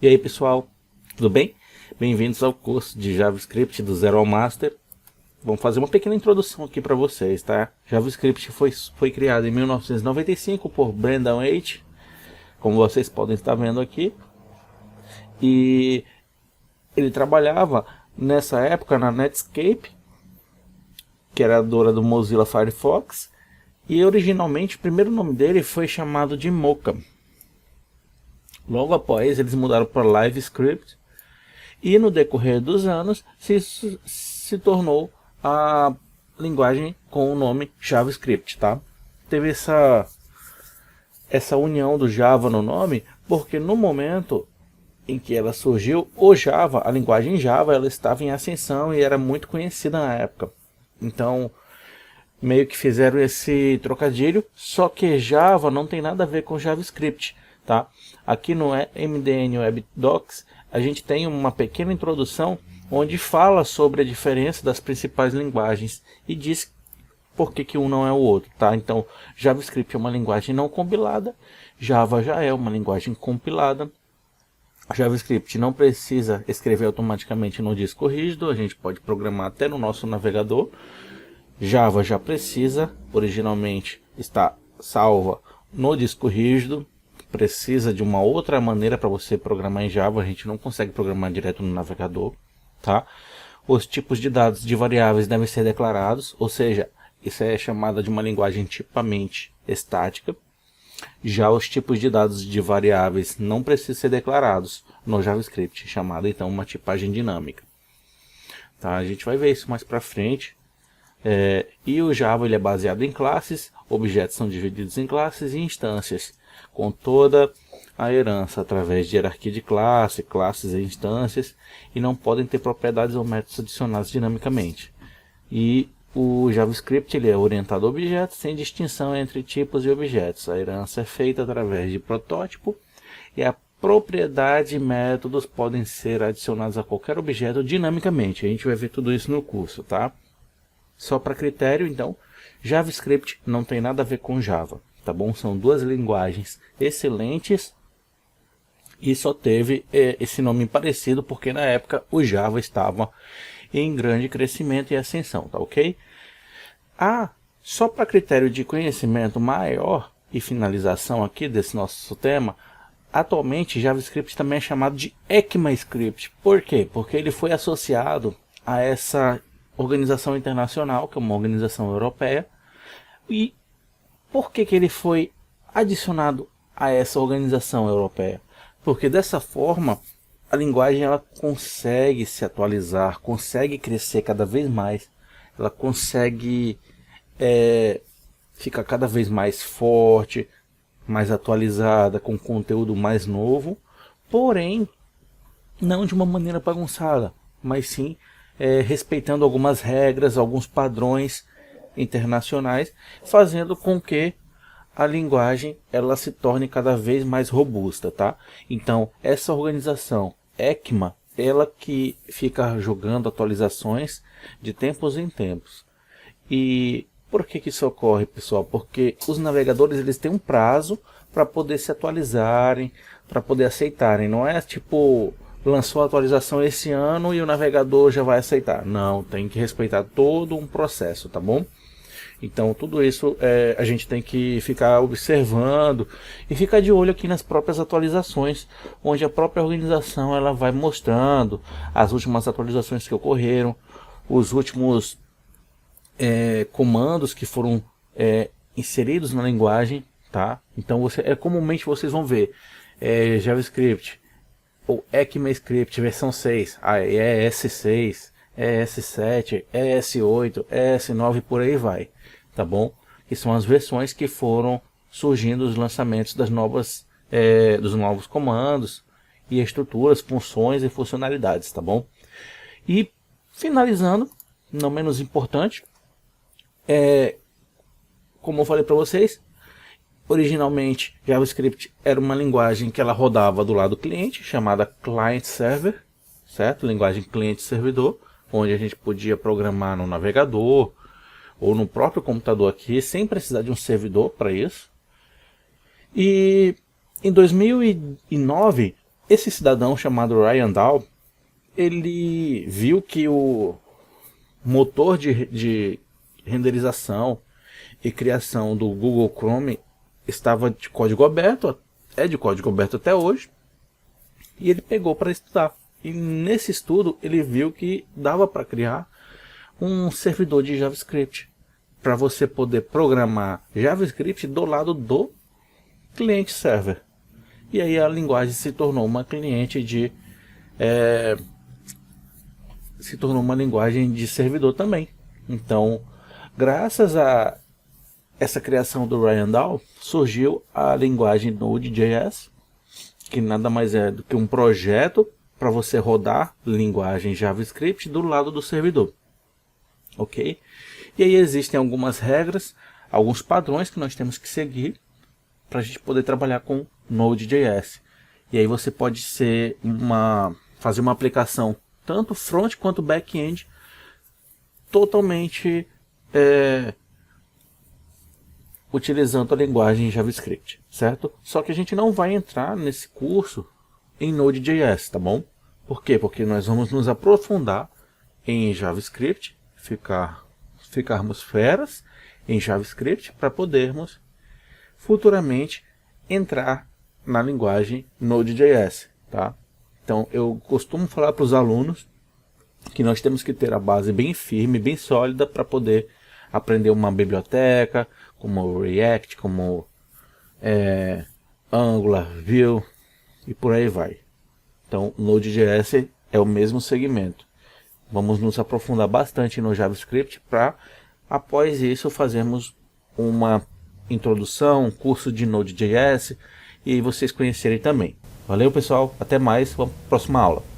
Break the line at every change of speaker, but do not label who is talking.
E aí pessoal, tudo bem? Bem-vindos ao curso de JavaScript do Zero ao Master. Vamos fazer uma pequena introdução aqui para vocês, tá? JavaScript foi criado em 1995 por Brendan Eich, como vocês podem estar vendo aqui. E ele trabalhava nessa época na Netscape, que era a dona do Mozilla Firefox. E originalmente o primeiro nome dele foi chamado de Mocha. Logo após, eles mudaram para LiveScript e no decorrer dos anos se tornou a linguagem com o nome JavaScript, tá? Teve essa união do Java no nome, porque no momento em que ela surgiu, a linguagem Java, ela estava em ascensão e era muito conhecida na época. Então, meio que fizeram esse trocadilho, só que Java não tem nada a ver com JavaScript. Tá? Aqui no MDN Web Docs a gente tem uma pequena introdução onde fala sobre a diferença das principais linguagens e diz por que um não é o outro. Tá? Então, JavaScript é uma linguagem não compilada, Java já é uma linguagem compilada. JavaScript não precisa escrever automaticamente no disco rígido, a gente pode programar até no nosso navegador. Java já precisa, originalmente está salva no disco rígido. Precisa de uma outra maneira para você programar em Java, a gente não consegue programar direto no navegador, tá? Os tipos de dados de variáveis devem ser declarados, ou seja, isso é chamada de uma linguagem tipamente estática. Já os tipos de dados de variáveis não precisam ser declarados no JavaScript, chamada então uma tipagem dinâmica. Tá? A gente vai ver isso mais para frente. E o Java ele é baseado em classes, objetos são divididos em classes e instâncias, com toda a herança através de hierarquia de classe, classes e instâncias, e não podem ter propriedades ou métodos adicionados dinamicamente. E o JavaScript ele é orientado a objetos, sem distinção entre tipos e objetos. A herança é feita através de protótipo, e a propriedade e métodos podem ser adicionados a qualquer objeto dinamicamente. A gente vai ver tudo isso no curso, tá? Só para critério, então, JavaScript não tem nada a ver com Java, tá bom? São duas linguagens excelentes e só teve esse nome parecido porque na época o Java estava em grande crescimento e ascensão, tá ok? Só para critério de conhecimento maior e finalização aqui desse nosso tema, atualmente JavaScript também é chamado de ECMAScript. Por quê? Porque ele foi associado a essa organização internacional, que é uma organização europeia. E por que ele foi adicionado a essa organização europeia? Porque dessa forma a linguagem ela consegue se atualizar, consegue crescer cada vez mais, ela consegue ficar cada vez mais forte, mais atualizada, com conteúdo mais novo, porém não de uma maneira bagunçada, mas sim respeitando algumas regras, alguns padrões internacionais, fazendo com que a linguagem ela se torne cada vez mais robusta, tá? Então, essa organização ECMA, ela que fica jogando atualizações de tempos em tempos. E por que isso ocorre, pessoal? Porque os navegadores eles têm um prazo para poder se atualizarem, para poder aceitarem. Não é tipo lançou a atualização esse ano e o navegador já vai aceitar. Não, tem que respeitar todo um processo, tá bom? Então tudo isso a gente tem que ficar observando e ficar de olho aqui nas próprias atualizações, onde a própria organização ela vai mostrando as últimas atualizações que ocorreram, os últimos comandos que foram inseridos na linguagem, tá? Então comumente vocês vão ver JavaScript ou ECMAScript versão 6, ES6, ES7, ES8, ES9 por aí vai, tá bom? Que são as versões que foram surgindo os lançamentos das dos novos comandos e estruturas, funções e funcionalidades, tá bom? E finalizando, não menos importante, como eu falei para vocês, originalmente JavaScript era uma linguagem que ela rodava do lado do cliente, chamada client-server, certo? Linguagem cliente-servidor, onde a gente podia programar no navegador ou no próprio computador aqui, sem precisar de um servidor para isso. E em 2009 Esse cidadão chamado Ryan Dahl, ele viu que o motor de renderização e criação do Google Chrome estava de código aberto, é de código aberto até hoje, e ele pegou para estudar. E nesse estudo ele viu que dava para criar um servidor de JavaScript para você poder programar JavaScript do lado do cliente server. E aí a linguagem se tornou uma linguagem de servidor também. Então, graças a essa criação do Ryan Dahl, surgiu a linguagem Node.js, que nada mais é do que um projeto para você rodar linguagem JavaScript do lado do servidor. Ok? E aí existem algumas regras, alguns padrões que nós temos que seguir para a gente poder trabalhar com Node.js. E aí você pode fazer uma aplicação tanto front quanto back-end totalmente utilizando a linguagem JavaScript, certo? Só que a gente não vai entrar nesse curso em Node.js, tá bom? Por quê? Porque nós vamos nos aprofundar em JavaScript, ficarmos feras em JavaScript para podermos futuramente entrar na linguagem Node.js, tá? Então eu costumo falar para os alunos que nós temos que ter a base bem firme, bem sólida para poder aprender uma biblioteca como React, como Angular, Vue e por aí vai. Então Node.js é o mesmo segmento. Vamos nos aprofundar bastante no JavaScript para após isso fazermos uma introdução, um curso de Node.js e vocês conhecerem também. Valeu pessoal, até mais, vamos para a próxima aula.